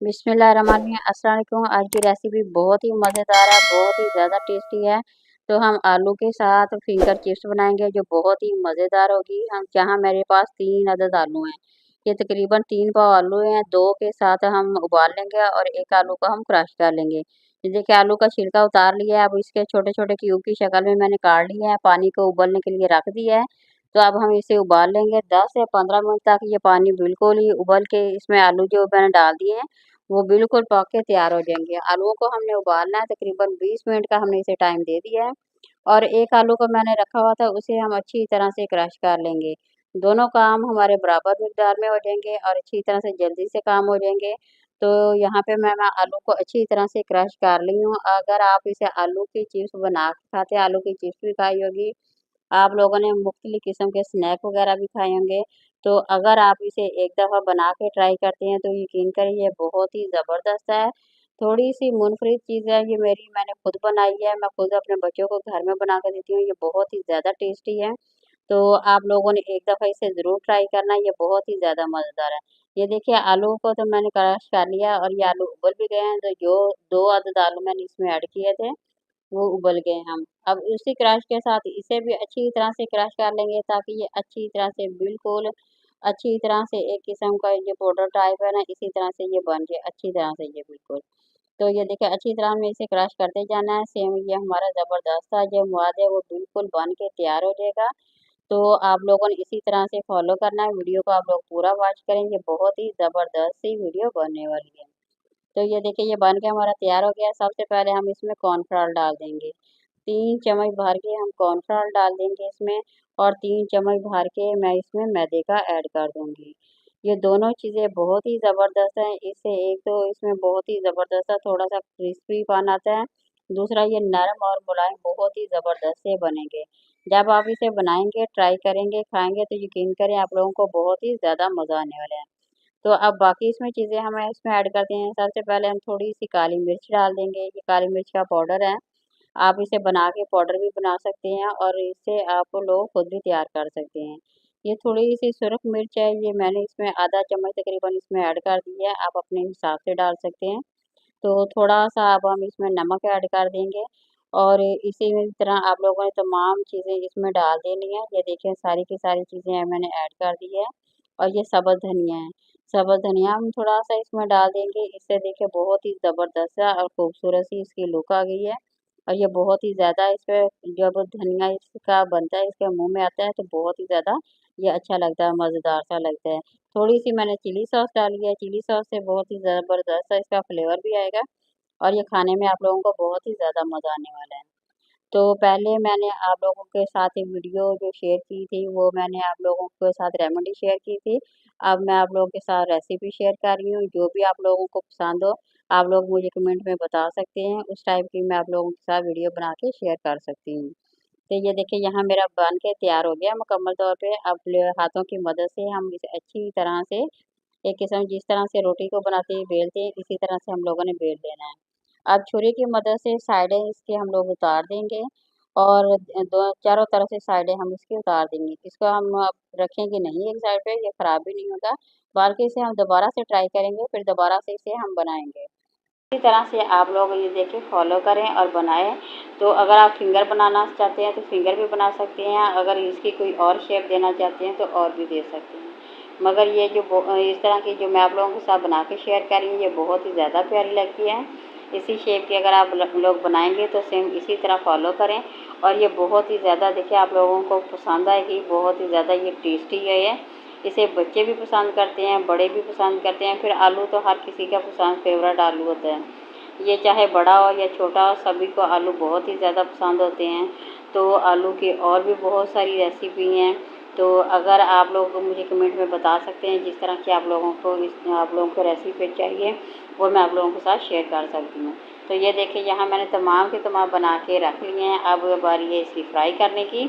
बिस्मिल्लाहिर्रहमानिर्रहीम। अस्सलाम वालेकुम। आज की रेसिपी बहुत ही मज़ेदार है, बहुत ही ज़्यादा टेस्टी है। तो हम आलू के साथ फिंगर चिप्स बनाएंगे जो बहुत ही मज़ेदार होगी। हम जहाँ मेरे पास 3 अदद आलू हैं, ये तकरीबन 3 पाव आलू हैं। 2 के साथ हम उबाल लेंगे और एक आलू को हम क्रश कर लेंगे। ये देखिए आलू का छिलका उतार लिया है। अब इसके छोटे-छोटे क्यूब की शक्ल में मैंने काट लिया है, पानी को उबलने के लिए रख दिया है। तो अब हम इसे उबाल लेंगे 10 से 15 मिनट तक। ये पानी बिल्कुल ही उबल के इसमें आलू जो मैंने डाल दिए हैं वो बिल्कुल पक के तैयार हो जाएँगे। आलूओं को हमने उबालना है, तकरीबन 20 मिनट का हमने इसे टाइम दे दिया है और एक आलू को मैंने रखा हुआ था, उसे हम अच्छी तरह से क्रश कर लेंगे। दोनों काम हमारे बराबर मिक़दार में हो जाएँगे और अच्छी तरह से जल्दी से काम हो जाएँगे। तो यहाँ पे मैं आलू को अच्छी तरह से क्रश कर ली हूँ। अगर आप इसे आलू की चिप्स बना के खाते हैं, आलू की चिप्स भी खाई होगी, आप लोगों ने मुख्तलिफ़ किस्म के स्नैक वग़ैरह भी खाए होंगे। तो अगर आप इसे एक दफ़ा बना के ट्राई करते हैं तो यकीन करिए ये बहुत ही ज़बरदस्त है। थोड़ी-सी मुनफ़रिद चीज़ है ये मैंने खुद बनाई है, मैं खुद अपने बच्चों को घर में बना के देती हूँ, ये बहुत ही ज़्यादा टेस्टी है। तो आप लोगों ने एक दफ़ा इसे ज़रूर ट्राई करना, ये बहुत ही ज़्यादा मज़ेदार है। ये देखिए आलू को तो मैंने क्रश कर लिया और ये आलू उबल भी गए हैं, तो जो 2 अदद आलू मैंने इसमें ऐड किए थे वो उबल गए हम। अब उसी क्रश के साथ इसे भी अच्छी तरह से क्रश कर लेंगे ताकि ये अच्छी तरह से बिल्कुल अच्छी तरह से एक किस्म का ये पाउडर टाइप है ना, इसी तरह से ये बन जाए अच्छी तरह से ये बिल्कुल। तो ये देखिए अच्छी तरह हमें इसे क्रश करते जाना है। सेम ये हमारा ज़बरदस्त सा जो स्वाद है वो बिल्कुल बन के तैयार हो जाएगा। तो आप लोगों ने इसी तरह से फॉलो करना है। वीडियो को आप लोग पूरा वॉच करेंगे, बहुत ही ज़बरदस्त सी वीडियो बनने वाली है। तो ये देखिए ये बन के हमारा तैयार हो गया है। सबसे पहले हम इसमें कॉर्नफ्लोर डाल देंगे। 3 चम्मच भर के हम कॉर्नफ्लोर डाल देंगे इसमें और 3 चम्मच भर के मैं इसमें मैदे का ऐड कर दूँगी। ये दोनों चीज़ें बहुत ही ज़बरदस्त हैं। इससे एक तो इसमें बहुत ही ज़बरदस्त सा थोड़ा-सा क्रिस्पीपन आता है। दूसरा ये नरम और मुलायम बहुत ही ज़बरदस्त से बनेंगे। जब आप इसे बनाएँगे, ट्राई करेंगे, खाएँगे तो यकीन करें आप लोगों को बहुत ही ज़्यादा मज़ा आने वाला है। तो अब बाकी इसमें चीज़ें हम इसमें ऐड करते हैं। सबसे पहले हम थोड़ी-सी काली मिर्च डाल देंगे। ये काली मिर्च का पाउडर है। आप इसे बना के पाउडर भी बना सकते हैं और इसे आप लोग खुद भी तैयार कर सकते हैं। ये थोड़ी-सी सुरख मिर्च है, ये मैंने इसमें आधा चम्मच तकरीबन इसमें ऐड कर दी है। आप अपने हिसाब से डाल सकते हैं। तो थोड़ा-सा अब हम इसमें नमक ऐड कर देंगे और इसी में तरह आप लोगों ने तमाम चीज़ें इसमें डाल देनी है। ये देखिए सारी की सारी चीज़ें मैंने ऐड कर दी है और ये सब्ज़ धनिया है। सब्ज़ धनिया हम थोड़ा-सा इसमें डाल देंगे, इससे देखिए बहुत ही ज़बरदस्त सा और खूबसूरत सी इसकी लुक आ गई है और ये बहुत ही ज़्यादा इसपे जब धनिया इसका बनता है, इसके मुँह में आता है तो बहुत ही ज़्यादा ये अच्छा लगता है, मज़ेदार सा लगता है। थोड़ी-सी मैंने चिली सॉस डाली है, चिली सॉस से बहुत ही ज़बरदस्त सा इसका फ्लेवर भी आएगा और ये खाने में आप लोगों को बहुत ही ज़्यादा मज़ा आने वाला है। तो पहले मैंने आप लोगों के साथ एक वीडियो जो शेयर की थी, वो मैंने आप लोगों के साथ रेमेडी शेयर की थी। अब मैं आप लोगों के साथ रेसिपी शेयर कर रही हूँ, जो भी आप लोगों को पसंद हो, आप लोग मुझे कमेंट में बता सकते हैं, उस टाइप की मैं आप लोगों के साथ वीडियो बना के शेयर कर सकती हूँ। तो ये देखिए यहाँ मेरा बन के तैयार हो गया मुकम्मल तौर पे। अब हाथों की मदद से हम इसे अच्छी तरह से एक किस्म जिस तरह से रोटी को बनाते हैं, बेलते हैं, इसी तरह से हम लोगों ने बेल लेना है। अब छुरी की मदद से साइडें इसकी हम लोग उतार देंगे और दो चारों तरफ से साइडें हम इसकी उतार देंगे। इसको हम अब रखेंगे नहीं एक साइड पे, ये खराब भी नहीं होगा, बल्कि इसे हम दोबारा से ट्राई करेंगे, फिर दोबारा से इसे हम बनाएँगे। इसी तरह से आप लोग ये देखिए फॉलो करें और बनाएँ। तो अगर आप फिंगर बनाना चाहते हैं तो फिंगर भी बना सकते हैं, अगर इसकी कोई और शेप देना चाहते हैं तो और भी दे सकते हैं। मगर ये जो इस तरह की जो मैं आप लोगों के साथ बना के शेयर कर रही हूँ, ये बहुत ही ज़्यादा प्यारी लगती है। इसी शेप की अगर आप लोग बनाएँगे तो सेम इसी तरह फॉलो करें और ये बहुत ही ज़्यादा देखिए आप लोगों को पसंद आएगी, बहुत ही ज़्यादा ये टेस्टी है ये। इसे बच्चे भी पसंद करते हैं, बड़े भी पसंद करते हैं, फिर आलू तो हर किसी का पसंद फेवरेट आलू होता है। ये चाहे बड़ा हो या छोटा हो, सभी को आलू बहुत ही ज़्यादा पसंद होते हैं। तो आलू की और भी बहुत सारी रेसिपी हैं। तो अगर आप लोग मुझे कमेंट में बता सकते हैं जिस तरह की आप लोगों को रेसिपी चाहिए, वो मैं आप लोगों के साथ शेयर कर सकती हूँ। तो ये देखिए यहाँ मैंने तमाम के तमाम बना के रख लिए हैं। अब बारी है इसकी फ्राई करने की।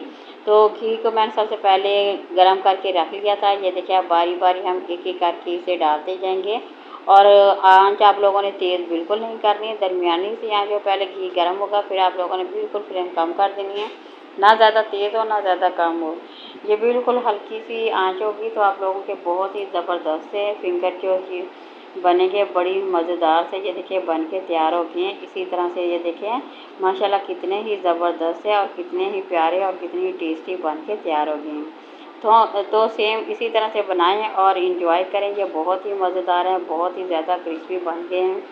तो घी को मैंने सबसे पहले गरम करके रख लिया था। ये देखिए अब बारी-बारी हम एक-एक करके इसे डालते जाएँगे और आँच आप लोगों ने तेज़ बिल्कुल नहीं करनी है, दरमियानी सी आँच पे पहले घी गर्म होगा, फिर आप लोगों ने बिल्कुल फ्लेम कम कर देनी है। ना ज़्यादा तेज़ हो, ना ज़्यादा कम हो। ये बिल्कुल हल्की सी आँच होगी तो आप लोगों के बहुत ही ज़बरदस्त से फिंगर जो बनेंगे बड़ी मज़ेदार से। ये देखिए बन के तैयार हो गए हैं। इसी तरह से ये देखिए माशाल्लाह कितने ही ज़बरदस्त है और कितने ही प्यारे और कितनी ही टेस्टी बन के तैयार हो गए हैं। तो सेम इसी तरह से बनाएं और इंजॉय करें। ये बहुत ही मज़ेदार है, बहुत ही ज़्यादा क्रिस्पी बन गए हैं।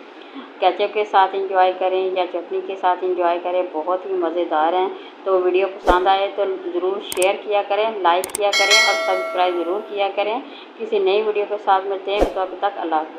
केचप के साथ इंजॉय करें या चटनी के साथ इंजॉय करें, बहुत ही मज़ेदार हैं। तो वीडियो पसंद आए तो ज़रूर शेयर किया करें, लाइक किया करें और सब्सक्राइब ज़रूर किया करें। किसी नई वीडियो के साथ मिलते हैं, तो तब तक अल्लाह हाफ़िज़।